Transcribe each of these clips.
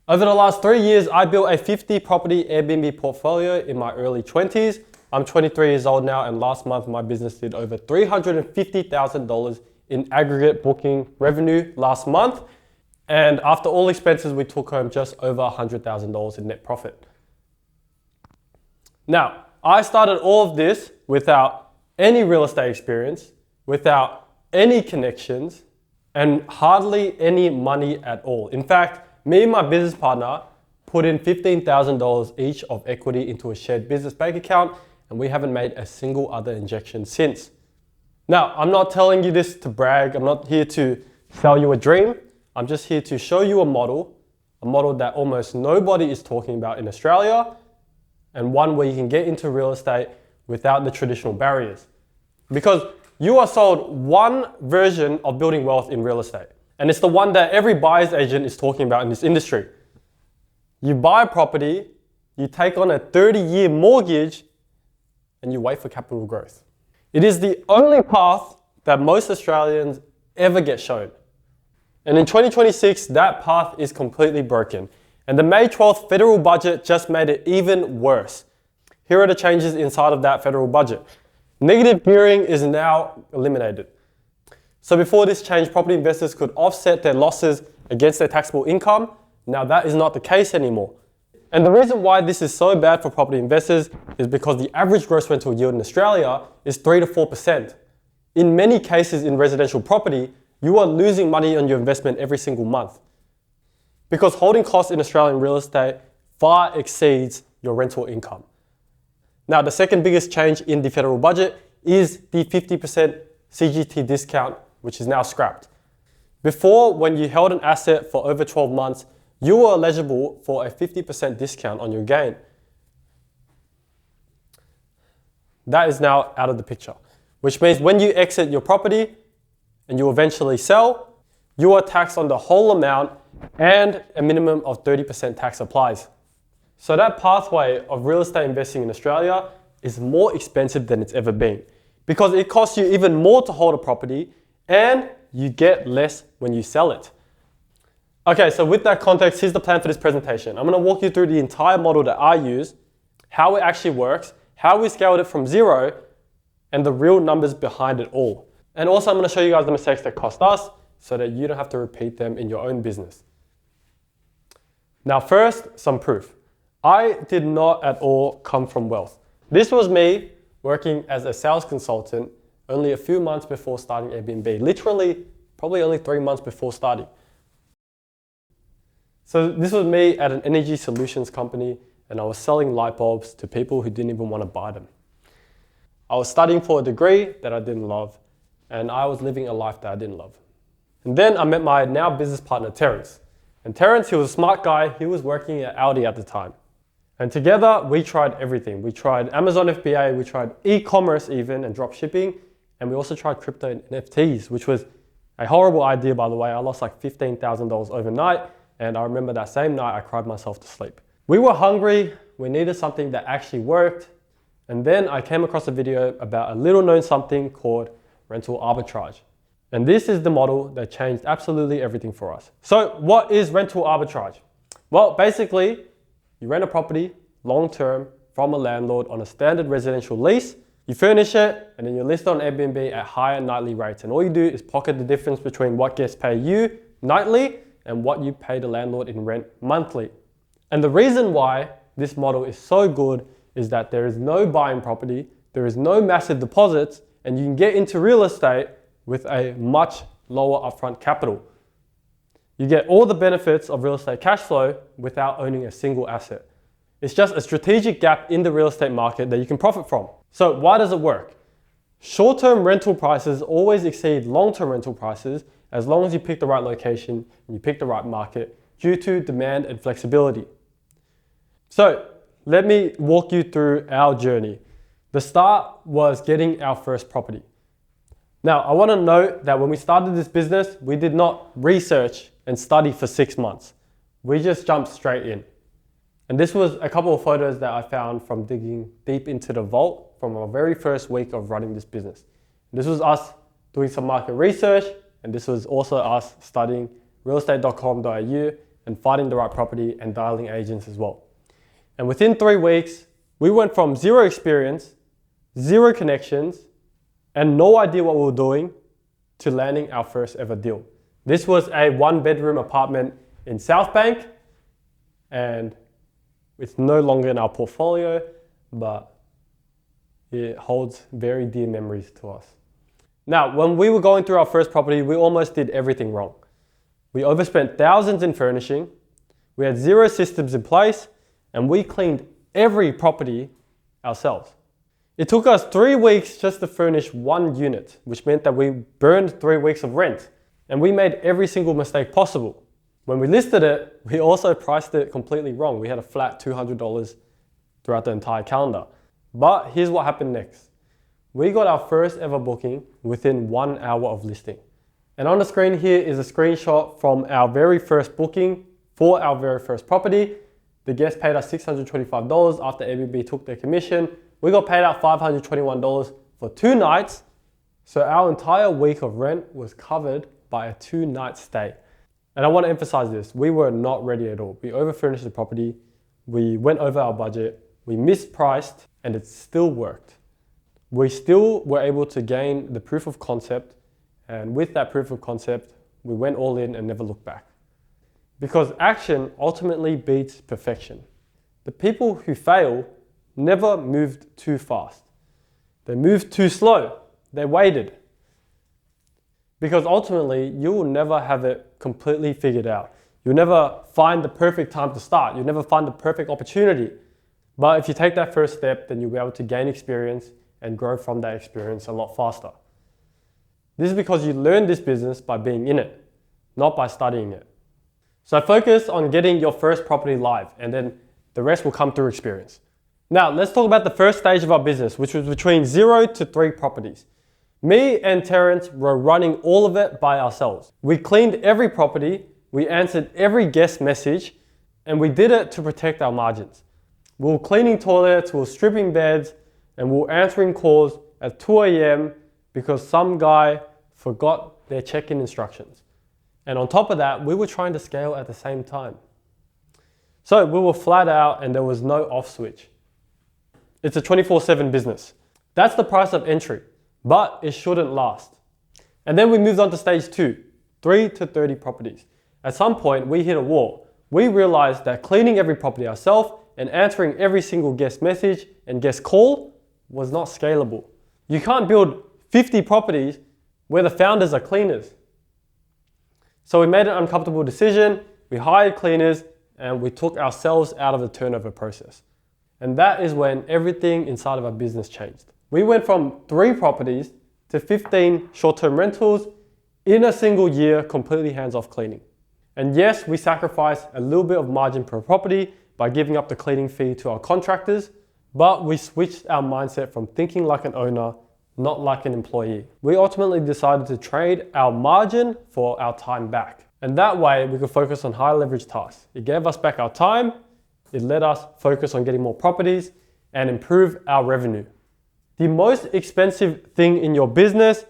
Over the last 3 years, I built a 50 property Airbnb portfolio in my early 20s. I'm 23 years old now, and last month my business did over $350,000 in aggregate booking revenue last month. And after all expenses, we took home just over $100,000 in net profit. Now, I started all of this without any real estate experience, without any connections, and hardly any money at all. In fact, me and my business partner put in $15,000 each of equity into a shared business bank account, and we haven't made a single other injection since. Now, I'm not telling you this to brag. I'm not here to sell you a dream. I'm just here to show you a model that almost nobody is talking about in Australia, and one where you can get into real estate without the traditional barriers. Because you are sold one version of building wealth in real estate, and it's the one that every buyer's agent is talking about in this industry. You buy a property, you take on a 30-year mortgage, and you wait for capital growth. It is the only path that most Australians ever get shown. And in 2026, that path is completely broken. And the May 12th federal budget just made it even worse. Here are the changes inside of that federal budget. Negative gearing is now eliminated. So before this change, property investors could offset their losses against their taxable income. Now that is not the case anymore. And the reason why this is so bad for property investors is because the average gross rental yield in Australia is 3 to 4%. In many cases in residential property, you are losing money on your investment every single month, because holding costs in Australian real estate far exceeds your rental income. Now, the second biggest change in the federal budget is the 50% CGT discount, which is now scrapped. Before, when you held an asset for over 12 months, you were eligible for a 50% discount on your gain. That is now out of the picture, which means when you exit your property and you eventually sell, you are taxed on the whole amount, and a minimum of 30% tax applies. So that pathway of real estate investing in Australia is more expensive than it's ever been, because it costs you even more to hold a property and you get less when you sell it. Okay, so with that context, here's the plan for this presentation. I'm going to walk you through the entire model that I use, how it actually works, how we scaled it from zero, and the real numbers behind it all. And also I'm going to show you guys the mistakes that cost us so that you don't have to repeat them in your own business. Now first, some proof. I did not at all come from wealth. This was me working as a sales consultant only a few months before starting Airbnb. Literally, probably only 3 months before starting. So this was me at an energy solutions company, and I was selling light bulbs to people who didn't even want to buy them. I was studying for a degree that I didn't love, and I was living a life that I didn't love. And then I met my now business partner, Terence. And Terence, he was a smart guy. He was working at Audi at the time. And together, we tried everything. We tried Amazon FBA, we tried e-commerce even, and drop shipping. And we also tried crypto and NFTs, which was a horrible idea, by the way. I lost like $15,000 overnight. And I remember that same night, I cried myself to sleep. We were hungry. We needed something that actually worked. And then I came across a video about a little known something called rental arbitrage. And this is the model that changed absolutely everything for us. So what is rental arbitrage? Well, basically, you rent a property long-term from a landlord on a standard residential lease, you furnish it, and then you list it on Airbnb at higher nightly rates. And all you do is pocket the difference between what guests pay you nightly and what you pay the landlord in rent monthly. And the reason why this model is so good is that there is no buying property, there is no massive deposits, and you can get into real estate with a much lower upfront capital. You get all the benefits of real estate cash flow without owning a single asset. It's just a strategic gap in the real estate market that you can profit from. So why does it work? Short-term rental prices always exceed long-term rental prices as long as you pick the right location and you pick the right market due to demand and flexibility. So let me walk you through our journey. The start was getting our first property. Now, I want to note that when we started this business, we did not research and study for 6 months. We just jumped straight in. And this was a couple of photos that I found from digging deep into the vault from our very first week of running this business. This was us doing some market research, and this was also us studying realestate.com.au and finding the right property and dialing agents as well. And within 3 weeks, we went from zero experience, zero connections, and no idea what we were doing to landing our first ever deal. This was a 1-bedroom apartment in South Bank, and it's no longer in our portfolio, but it holds very dear memories to us. Now, when we were going through our first property, we almost did everything wrong. We overspent thousands in furnishing, we had zero systems in place, and we cleaned every property ourselves. It took us 3 weeks just to furnish 1 unit, which meant that we burned 3 weeks of rent, and we made every single mistake possible. When we listed it, we also priced it completely wrong. We had a flat $200 throughout the entire calendar. But here's what happened next. We got our first ever booking within 1 hour of listing. And on the screen here is a screenshot from our very first booking for our very first property. The guest paid us $625 after Airbnb took their commission. We got paid out $521 for 2 nights. So our entire week of rent was covered by a 2-night stay. And I want to emphasize this, we were not ready at all. We overfurnished the property, we went over our budget, we mispriced, and it still worked. We still were able to gain the proof of concept, and with that proof of concept, we went all in and never looked back. Because action ultimately beats perfection. The people who fail never moved too fast. They moved too slow. They waited. Because ultimately, you will never have it completely figured out. You'll never find the perfect time to start. You'll never find the perfect opportunity. But if you take that first step, then you'll be able to gain experience and grow from that experience a lot faster. This is because you learn this business by being in it, not by studying it. So focus on getting your first property live, and then the rest will come through experience. Now, let's talk about the first stage of our business, which was between 0 to 3 properties. Me and Terrence were running all of it by ourselves. We cleaned every property, we answered every guest message, and we did it to protect our margins. We were cleaning toilets, we were stripping beds, and we were answering calls at 2 a.m. because some guy forgot their check-in instructions. And on top of that, we were trying to scale at the same time. So we were flat out and there was no off switch. It's a 24/7 business. That's the price of entry, but it shouldn't last. And then we moved on to stage 2, 3 to 30 properties. At some point, we hit a wall. We realized that cleaning every property ourselves and answering every single guest message and guest call was not scalable. You can't build 50 properties where the founders are cleaners. So we made an uncomfortable decision, we hired cleaners, and we took ourselves out of the turnover process. And that is when everything inside of our business changed. We went from 3 properties to 15 short-term rentals in a single year, completely hands-off cleaning. And yes, we sacrificed a little bit of margin per property by giving up the cleaning fee to our contractors, but we switched our mindset from thinking like an owner, not like an employee. We ultimately decided to trade our margin for our time back. And that way we could focus on high leverage tasks. It gave us back our time, it let us focus on getting more properties and improve our revenue. The most expensive thing in your business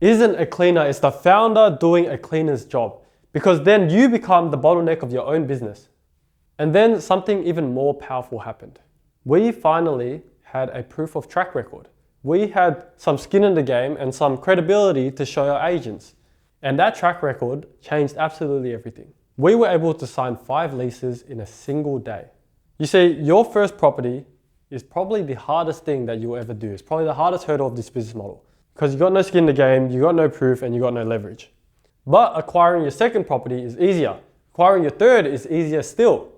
isn't a cleaner, it's the founder doing a cleaner's job. Because then you become the bottleneck of your own business. And then something even more powerful happened. We finally had a proof of track record. We had some skin in the game and some credibility to show our agents. And that track record changed absolutely everything. We were able to sign 5 leases in a single day. You see, your first property is probably the hardest thing that you'll ever do. It's probably the hardest hurdle of this business model. Because you got no skin in the game, you got no proof, and you got no leverage. But acquiring your second property is easier. Acquiring your third is easier still.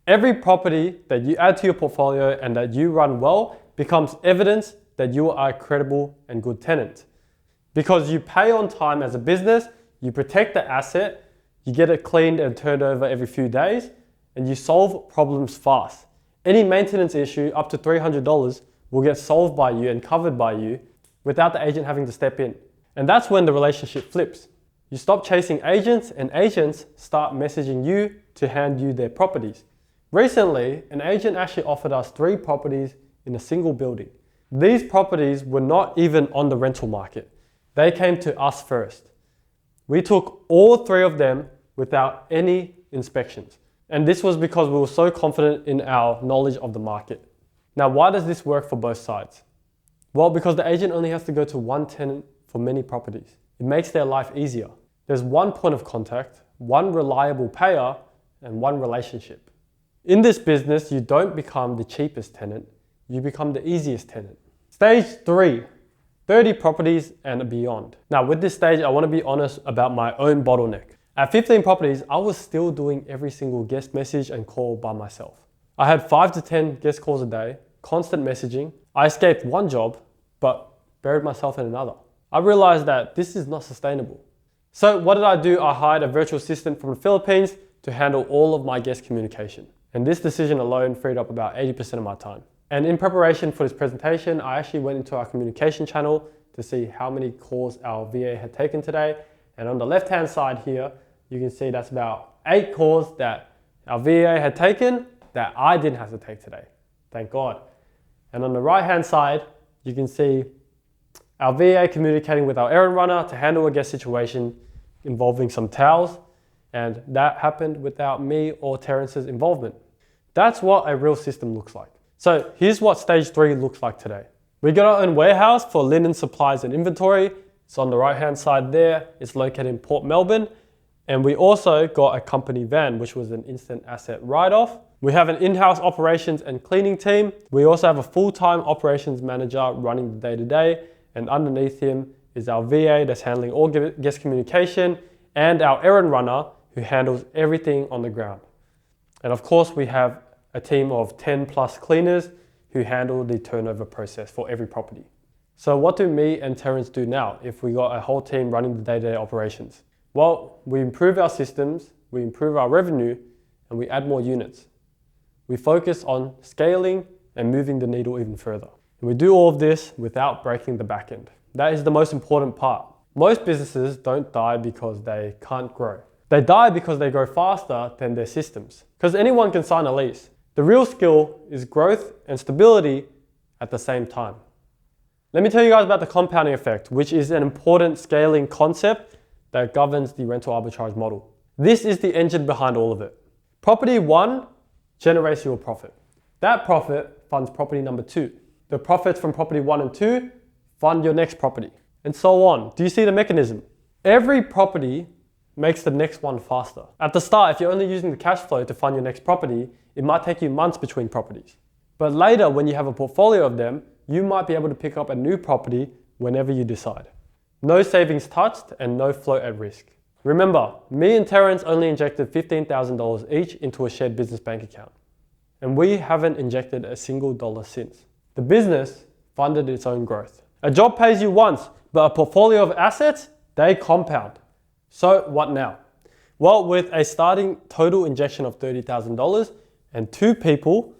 Every property that you add to your portfolio and that you run well becomes evidence that you are a credible and good tenant. Because you pay on time as a business, you protect the asset, you get it cleaned and turned over every few days, and you solve problems fast. Any maintenance issue up to $300 will get solved by you and covered by you without the agent having to step in. And that's when the relationship flips. You stop chasing agents and agents start messaging you to hand you their properties. Recently, an agent actually offered us 3 properties in a single building. These properties were not even on the rental market. They came to us first. We took all 3 of them without any inspections. And this was because we were so confident in our knowledge of the market. Now, why does this work for both sides? Well, because the agent only has to go to one tenant for many properties. It makes their life easier. There's one point of contact, one reliable payer, and one relationship. In this business, you don't become the cheapest tenant, you become the easiest tenant. Stage 3, 30 properties and beyond. Now with this stage, I want to be honest about my own bottleneck. At 15 properties, I was still doing every single guest message and call by myself. I had 5 to 10 guest calls a day, constant messaging. I escaped one job, but buried myself in another. I realized that this is not sustainable. So what did I do? I hired a virtual assistant from the Philippines to handle all of my guest communication. And this decision alone freed up about 80% of my time. And in preparation for this presentation, I actually went into our communication channel to see how many calls our VA had taken today. And on the left-hand side here, you can see that's about 8 calls that our VA had taken that I didn't have to take today. Thank God. And on the right-hand side, you can see our VA communicating with our errand runner to handle a guest situation involving some towels. And that happened without me or Terrence's involvement. That's what a real system looks like. So here's what stage 3 looks like today. We got our own warehouse for linen supplies and inventory. It's on the right hand side there. It's located in Port Melbourne. And we also got a company van, which was an instant asset write-off. We have an in-house operations and cleaning team. We also have a full-time operations manager running the day-to-day. And underneath him is our VA that's handling all guest communication and our errand runner who handles everything on the ground. And of course, we have a team of 10 plus cleaners who handle the turnover process for every property. So what do me and Terrence do now if we got a whole team running the day-to-day operations? Well, we improve our systems, we improve our revenue, and we add more units. We focus on scaling and moving the needle even further. And we do all of this without breaking the back end. That is the most important part. Most businesses don't die because they can't grow. They die because they grow faster than their systems. Because anyone can sign a lease. The real skill is growth and stability at the same time. Let me tell you guys about the compounding effect, which is an important scaling concept that governs the rental arbitrage model. This is the engine behind all of it. Property 1 generates your profit. That profit funds property number 2. The profits from property 1 and 2 fund your next property, and so on. Do you see the mechanism? Every property makes the next one faster. At the start, if you're only using the cash flow to fund your next property, it might take you months between properties. But later, when you have a portfolio of them, you might be able to pick up a new property whenever you decide. No savings touched and no float at risk. Remember, me and Terrence only injected $15,000 each into a shared business bank account. And we haven't injected a single dollar since. The business funded its own growth. A job pays you once, but a portfolio of assets, they compound. So what now? Well, with a starting total injection of $30,000 and 2 people,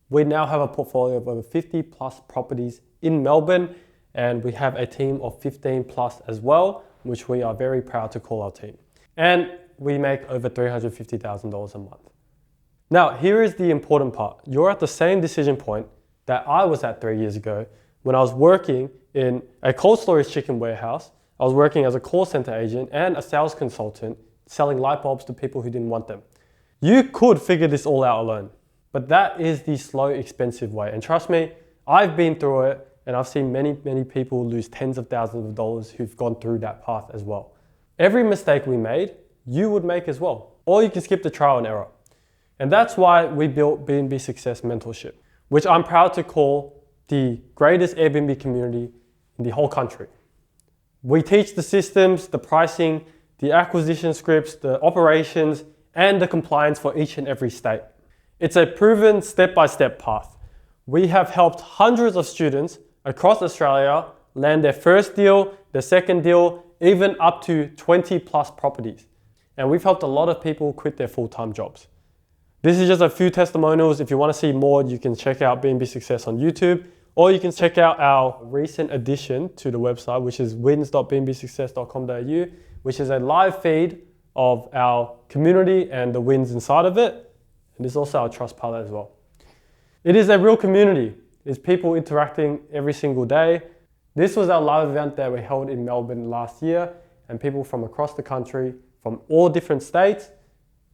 we now have a portfolio of over 50 plus properties in Melbourne, and we have a team of 15 plus as well, which we are very proud to call our team. And we make over $350,000 a month. Now, here is the important part. You're at the same decision point that I was at 3 years ago when I was working in a cold storage chicken warehouse. I was working as a call center agent and a sales consultant selling light bulbs to people who didn't want them. You could figure this all out alone, but that is the slow, expensive way. And trust me, I've been through it and I've seen many people lose tens of thousands of dollars who've gone through that path as well. Every mistake we made, you would make as well. Or you can skip the trial and error. And that's why we built B&B Success Mentorship, which I'm proud to call the greatest Airbnb community in the whole country. We teach the systems, the pricing, the acquisition scripts, the operations, and the compliance for each and every state. It's a proven step-by-step path. We have helped hundreds of students across Australia land their first deal, their second deal, even up to 20 plus properties. And we've helped a lot of people quit their full-time jobs. This is just a few testimonials. If you want to see more, you can check out B&B Success on YouTube, or you can check out our recent addition to the website, which is wins.bnbsuccess.com.au, which is a live feed of our community and the wins inside of it. And this is also our Trustpilot as well. It is a real community. It's people interacting every single day. This was our live event that we held in Melbourne last year, and people from across the country, from all different states,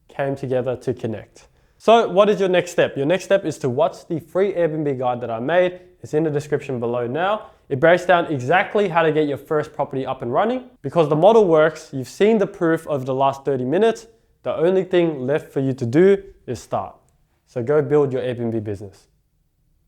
came together to connect. So what is your next step? Your next step is to watch the free Airbnb guide that I made. It's in the description below now. It breaks down exactly how to get your first property up and running. Because the model works, you've seen the proof over the last 30 minutes. The only thing left for you to do is start. So go build your Airbnb business.